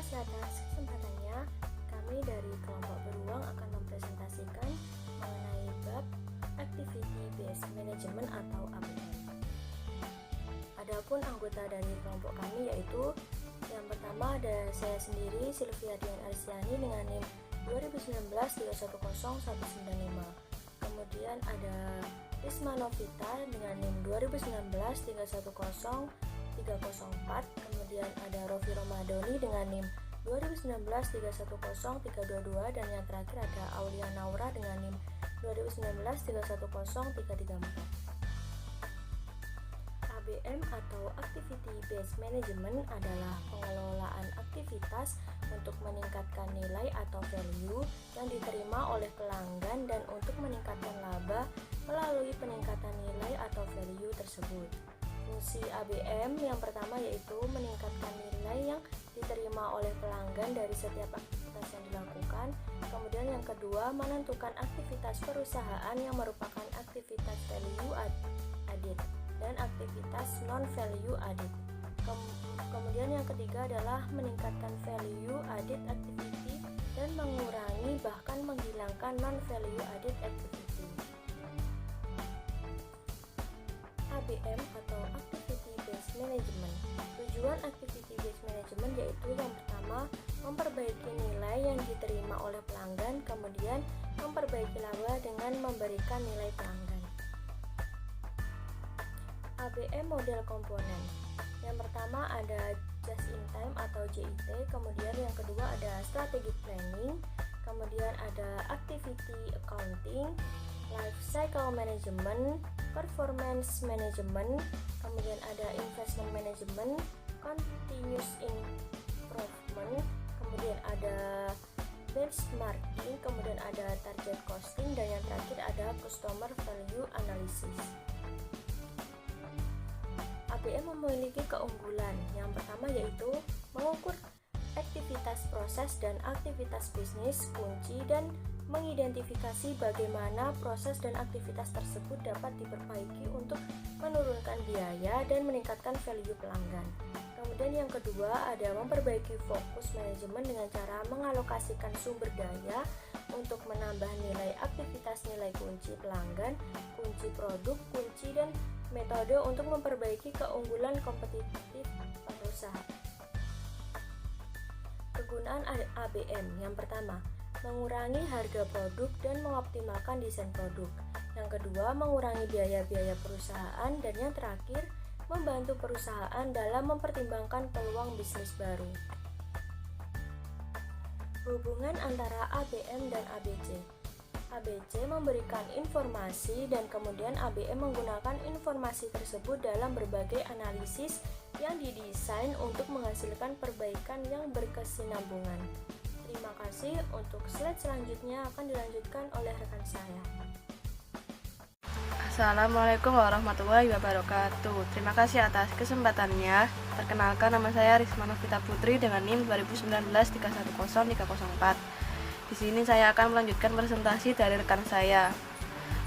kasih atas kesempatannya. Kami dari kelompok beruang akan mempresentasikan mengenai bab Activity Based Management atau ABM. Adapun anggota dari kelompok kami yaitu yang pertama ada saya sendiri, Sylvia Dian Arsiani dengan NIM 2019-310195. Kemudian ada Risma Novita dengan NIM 2019-310304. Kemudian ada Rofi Romadoni dengan NIM 2019-310322, dan yang terakhir ada Aulia Naura dengan NIM 2019-310334. ABM atau Activity Based Management adalah pengelolaan aktivitas untuk meningkatkan nilai atau value yang diterima oleh pelanggan dan untuk meningkatkan laba melalui peningkatan nilai atau value tersebut. Fungsi ABM yang pertama yaitu meningkatkan nilai yang diterima oleh pelanggan dari setiap aktivitas yang dilakukan. Kemudian yang kedua, menentukan aktivitas perusahaan yang merupakan aktivitas value added dan aktivitas non-value added. Kemudian yang ketiga adalah meningkatkan value added activity dan mengurangi bahkan menghilangkan non-value added activity. ABM atau Activity Based Management. Tujuan Activity Based Management yaitu yang pertama, memperbaiki nilai yang diterima oleh pelanggan, kemudian memperbaiki laba dengan memberikan nilai pelanggan. ABM model komponen. Yang pertama ada just in time atau JIT, kemudian yang kedua ada strategic planning, kemudian ada activity accounting, life cycle management, performance management, kemudian ada investment management, continuous improvement, kemudian ada benchmarking, kemudian ada target costing, dan yang terakhir ada customer value analysis. ABM memiliki keunggulan. Yang pertama yaitu mengukur aktivitas proses dan aktivitas bisnis kunci dan mengidentifikasi bagaimana proses dan aktivitas tersebut dapat diperbaiki untuk menurunkan biaya dan meningkatkan value pelanggan. Kemudian yang kedua ada memperbaiki fokus manajemen dengan cara mengalokasikan sumber daya untuk menambah nilai aktivitas nilai kunci pelanggan, kunci produk, kunci dan metode untuk memperbaiki keunggulan kompetitif pada usaha. Kegunaan ABM yang pertama, mengurangi harga produk dan mengoptimalkan desain produk. Yang kedua, mengurangi biaya-biaya perusahaan, dan yang terakhir, membantu perusahaan dalam mempertimbangkan peluang bisnis baru. Hubungan antara ABM dan ABC. ABC memberikan informasi dan kemudian ABM menggunakan informasi tersebut dalam berbagai analisis yang didesain untuk menghasilkan perbaikan yang berkesinambungan. Terima kasih. Untuk slide selanjutnya akan dilanjutkan oleh rekan saya. Assalamualaikum warahmatullahi wabarakatuh. Terima kasih atas kesempatannya. Perkenalkan, nama saya Risma Novita Putri dengan NIM 2019-310304. Di sini saya akan melanjutkan presentasi dari rekan saya.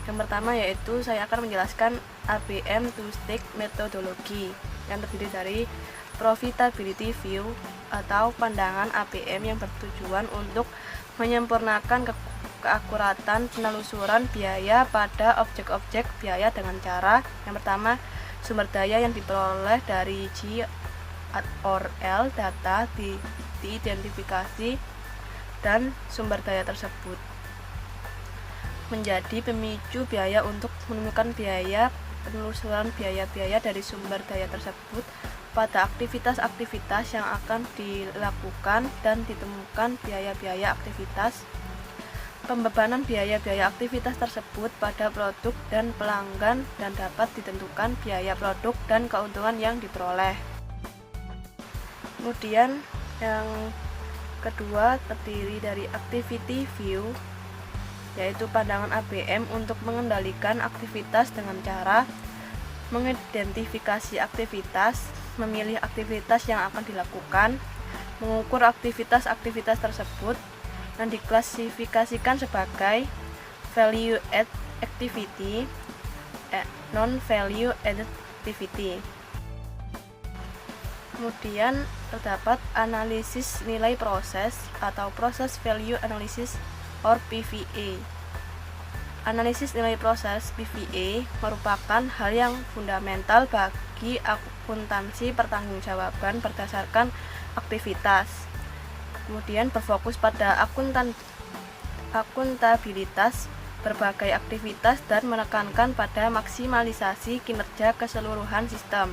Yang pertama yaitu saya akan menjelaskan ABM two-stage metodologi yang terdiri dari profitability view atau pandangan ABM yang bertujuan untuk menyempurnakan keakuratan penelusuran biaya pada objek-objek biaya dengan cara yang pertama, sumber daya yang diperoleh dari G or L data diidentifikasi dan sumber daya tersebut menjadi pemicu biaya untuk menemukan biaya penelusuran biaya-biaya dari sumber daya tersebut pada aktivitas-aktivitas yang akan dilakukan dan ditemukan biaya-biaya aktivitas, pembebanan biaya-biaya aktivitas tersebut pada produk dan pelanggan, dan dapat ditentukan biaya produk dan keuntungan yang diperoleh. Kemudian yang kedua terdiri dari activity view, yaitu pandangan ABM untuk mengendalikan aktivitas dengan cara mengidentifikasi aktivitas, memilih aktivitas yang akan dilakukan, mengukur aktivitas-aktivitas tersebut, dan diklasifikasikan sebagai value add activity, non-value added activity. Kemudian terdapat analisis nilai proses atau Process Value Analysis or PVA. Analisis nilai proses PVA merupakan hal yang fundamental bagi akuntansi pertanggungjawaban berdasarkan aktivitas. Kemudian berfokus pada akuntabilitas berbagai aktivitas dan menekankan pada maksimalisasi kinerja keseluruhan sistem.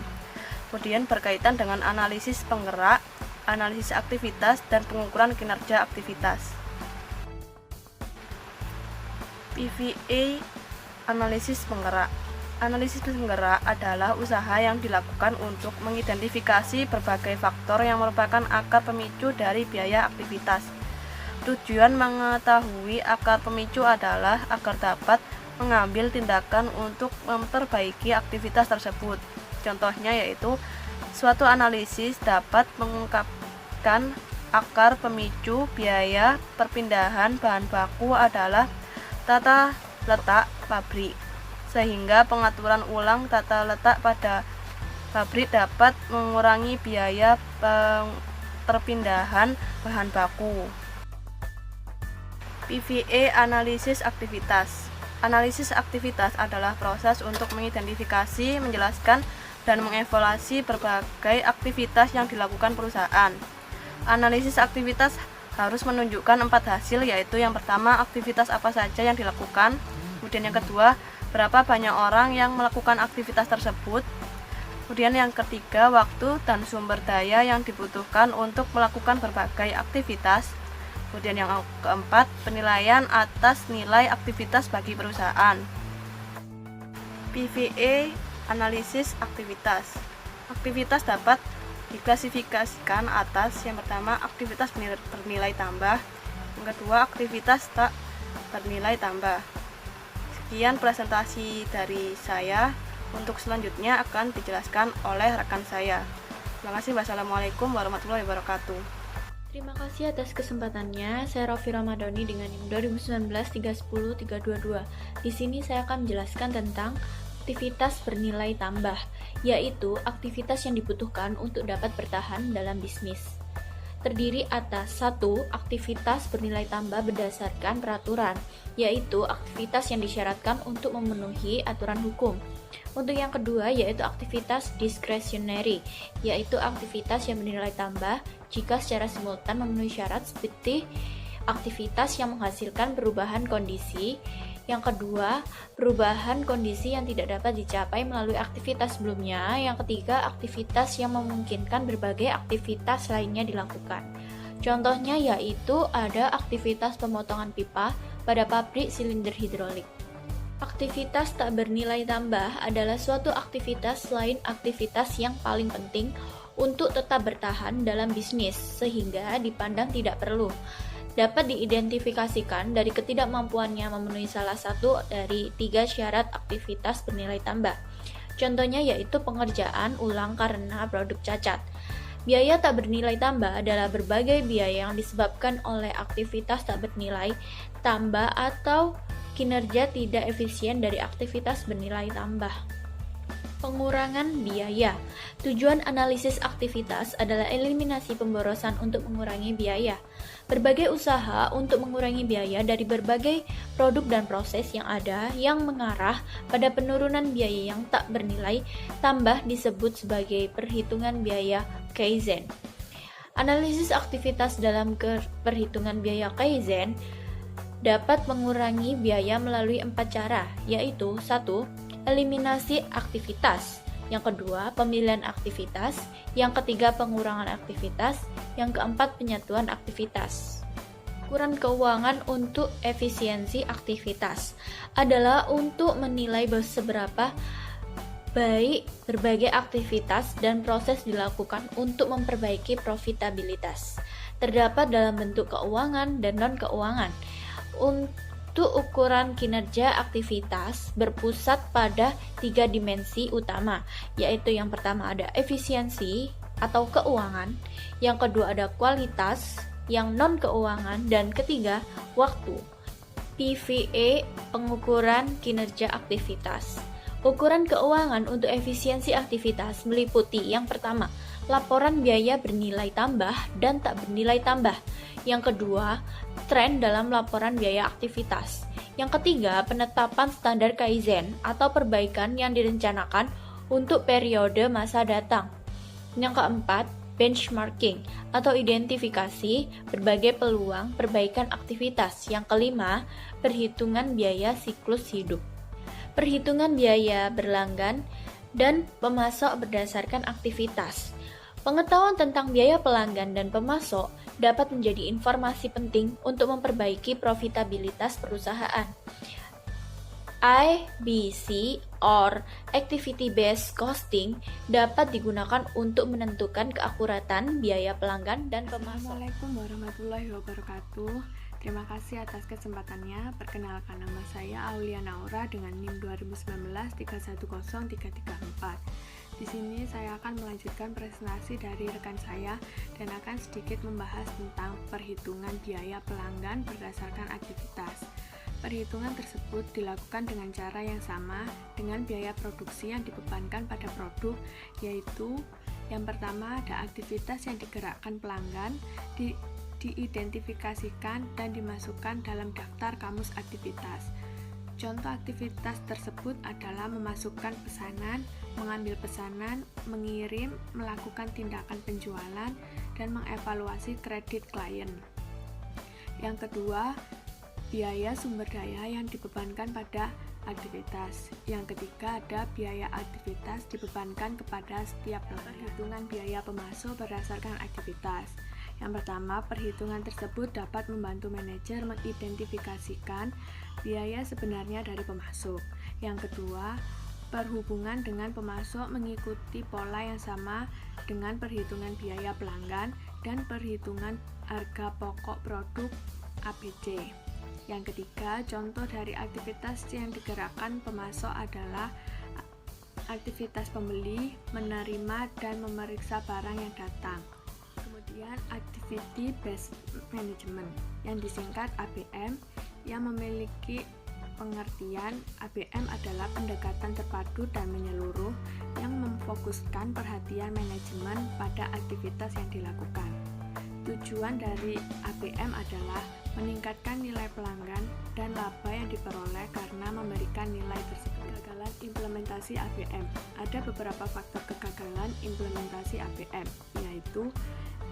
Kemudian berkaitan dengan analisis penggerak, analisis aktivitas, dan pengukuran kinerja aktivitas. PVA analisis penggerak. Analisis penggerak adalah usaha yang dilakukan untuk mengidentifikasi berbagai faktor yang merupakan akar pemicu dari biaya aktivitas. Tujuan mengetahui akar pemicu adalah agar dapat mengambil tindakan untuk memperbaiki aktivitas tersebut. Contohnya yaitu suatu analisis dapat mengungkapkan akar pemicu biaya perpindahan bahan baku adalah tata letak pabrik, sehingga pengaturan ulang tata letak pada pabrik dapat mengurangi biaya perpindahan bahan baku. PVA analisis aktivitas. Analisis aktivitas adalah proses untuk mengidentifikasi, menjelaskan, dan mengevaluasi berbagai aktivitas yang dilakukan perusahaan. Analisis aktivitas harus menunjukkan 4 hasil, yaitu yang pertama, aktivitas apa saja yang dilakukan, kemudian yang kedua, berapa banyak orang yang melakukan aktivitas tersebut, kemudian yang ketiga, waktu dan sumber daya yang dibutuhkan untuk melakukan berbagai aktivitas, kemudian yang keempat, penilaian atas nilai aktivitas bagi perusahaan. PVA analisis aktivitas. Aktivitas dapat diklasifikasikan atas yang pertama, aktivitas bernilai tambah, yang kedua, aktivitas tak bernilai tambah. Sekian presentasi dari saya. Untuk selanjutnya akan dijelaskan oleh rekan saya. Terima kasih. Wassalamualaikum warahmatullahi wabarakatuh. Terima kasih atas kesempatannya. Saya Rofi Ramadhani dengan NIM 2019-310-322. Di sini saya akan menjelaskan tentang aktivitas bernilai tambah, yaitu aktivitas yang dibutuhkan untuk dapat bertahan dalam bisnis. Terdiri atas 1. Aktivitas bernilai tambah berdasarkan peraturan, yaitu aktivitas yang disyaratkan untuk memenuhi aturan hukum. Untuk yang kedua, yaitu aktivitas discretionary, yaitu aktivitas yang bernilai tambah jika secara simultan memenuhi syarat, seperti aktivitas yang menghasilkan perubahan kondisi. Yang kedua, perubahan kondisi yang tidak dapat dicapai melalui aktivitas sebelumnya. Yang ketiga, aktivitas yang memungkinkan berbagai aktivitas lainnya dilakukan. Contohnya yaitu ada aktivitas pemotongan pipa pada pabrik silinder hidrolik. Aktivitas tak bernilai tambah adalah suatu aktivitas selain aktivitas yang paling penting untuk tetap bertahan dalam bisnis, sehingga dipandang tidak perlu. Dapat diidentifikasikan dari ketidakmampuannya memenuhi salah satu dari 3 syarat aktivitas bernilai tambah. Contohnya yaitu pengerjaan ulang karena produk cacat. Biaya tak bernilai tambah adalah berbagai biaya yang disebabkan oleh aktivitas tak bernilai tambah atau kinerja tidak efisien dari aktivitas bernilai tambah. Pengurangan biaya. Tujuan analisis aktivitas adalah eliminasi pemborosan untuk mengurangi biaya. Berbagai usaha untuk mengurangi biaya dari berbagai produk dan proses yang ada yang mengarah pada penurunan biaya yang tak bernilai tambah disebut sebagai perhitungan biaya Kaizen. Analisis aktivitas dalam perhitungan biaya Kaizen dapat mengurangi biaya melalui 4 cara, yaitu 1. Eliminasi aktivitas. Yang kedua, pemilihan aktivitas. Yang ketiga, pengurangan aktivitas. Yang keempat, penyatuan aktivitas. Ukuran keuangan untuk efisiensi aktivitas adalah untuk menilai seberapa baik berbagai aktivitas dan proses dilakukan untuk memperbaiki profitabilitas. Terdapat dalam bentuk keuangan dan non-keuangan. Untuk ukuran kinerja aktivitas berpusat pada 3 dimensi utama, yaitu yang pertama ada efisiensi atau keuangan, yang kedua ada kualitas, yang non-keuangan, dan ketiga waktu. PVA, pengukuran kinerja aktivitas. Ukuran keuangan untuk efisiensi aktivitas meliputi yang pertama, laporan biaya bernilai tambah dan tak bernilai tambah. Yang kedua, tren dalam laporan biaya aktivitas. Yang ketiga, penetapan standar Kaizen atau perbaikan yang direncanakan untuk periode masa datang. Yang keempat, benchmarking atau identifikasi berbagai peluang perbaikan aktivitas. Yang kelima, perhitungan biaya siklus hidup. Perhitungan biaya berlanggan dan pemasok berdasarkan aktivitas. Pengetahuan tentang biaya pelanggan dan pemasok dapat menjadi informasi penting untuk memperbaiki profitabilitas perusahaan. IBC or Activity Based Costing dapat digunakan untuk menentukan keakuratan biaya pelanggan dan pemasok. Assalamualaikum warahmatullahi wabarakatuh. Terima kasih atas kesempatannya. Perkenalkan, nama saya Aulia Naura dengan NIM 2019 310334. Di sini saya akan melanjutkan presentasi dari rekan saya dan akan sedikit membahas tentang perhitungan biaya pelanggan berdasarkan aktivitas. Perhitungan tersebut dilakukan dengan cara yang sama dengan biaya produksi yang dibebankan pada produk, yaitu yang pertama ada aktivitas yang digerakkan pelanggan, diidentifikasikan dan dimasukkan dalam daftar kamus aktivitas. Contoh aktivitas tersebut adalah memasukkan pesanan, mengambil pesanan, mengirim, melakukan tindakan penjualan, dan mengevaluasi kredit klien. Yang kedua, biaya sumber daya yang dibebankan pada aktivitas. Yang ketiga, ada biaya aktivitas dibebankan kepada setiap pelanggan. Perhitungan biaya pemasok berdasarkan aktivitas. Yang pertama, perhitungan tersebut dapat membantu manajer mengidentifikasikan biaya sebenarnya dari pemasok. Yang kedua, perhubungan dengan pemasok mengikuti pola yang sama dengan perhitungan biaya pelanggan dan perhitungan harga pokok produk ABC. Yang ketiga, contoh dari aktivitas yang digerakkan pemasok adalah aktivitas pembeli, menerima, dan memeriksa barang yang datang. Kemudian Activity Based Management yang disingkat ABM yang memiliki pengertian ABM adalah pendekatan terpadu dan menyeluruh yang memfokuskan perhatian manajemen pada aktivitas yang dilakukan. Tujuan dari ABM adalah meningkatkan nilai pelanggan dan laba yang diperoleh karena memberikan nilai tersebut. Kegagalan implementasi ABM. Ada beberapa faktor kegagalan implementasi ABM, yaitu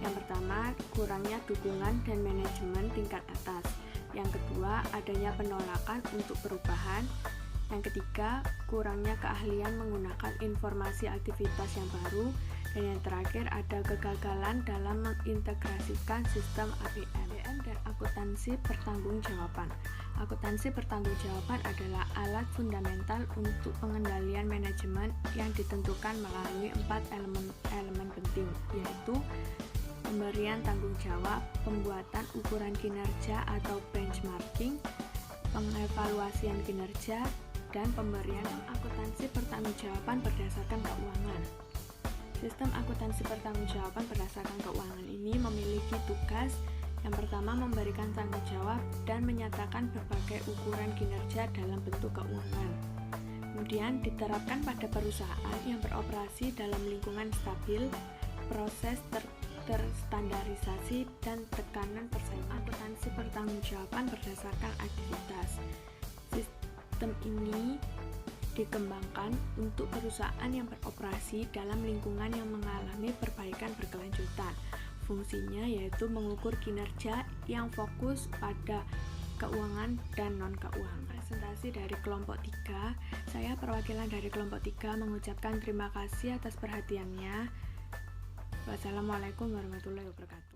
yang pertama, kurangnya dukungan dan manajemen tingkat atas. Yang kedua, adanya penolakan untuk perubahan. Yang ketiga, kurangnya keahlian menggunakan informasi aktivitas yang baru. Dan yang terakhir, ada kegagalan dalam mengintegrasikan sistem ABM dan akuntansi pertanggungjawaban. Akuntansi pertanggungjawaban adalah alat fundamental untuk pengendalian manajemen yang ditentukan melalui 4 elemen penting, yaitu pemberian tanggung jawab, pembuatan ukuran kinerja atau benchmarking, pengevaluasian kinerja, dan pemberian akuntansi pertanggungjawaban berdasarkan keuangan. Sistem akuntansi pertanggungjawaban berdasarkan keuangan ini memiliki tugas yang pertama memberikan tanggung jawab dan menyatakan berbagai ukuran kinerja dalam bentuk keuangan. Kemudian diterapkan pada perusahaan yang beroperasi dalam lingkungan stabil, proses terstandarisasi dan tekanan persaingan. Akuntansi pertanggungjawaban berdasarkan aktivitas. Sistem ini dikembangkan untuk perusahaan yang beroperasi dalam lingkungan yang mengalami perbaikan berkelanjutan. Fungsinya yaitu mengukur kinerja yang fokus pada keuangan dan non-keuangan. Presentasi dari kelompok 3, saya perwakilan dari kelompok 3 mengucapkan terima kasih atas perhatiannya. Wassalamualaikum warahmatullahi wabarakatuh.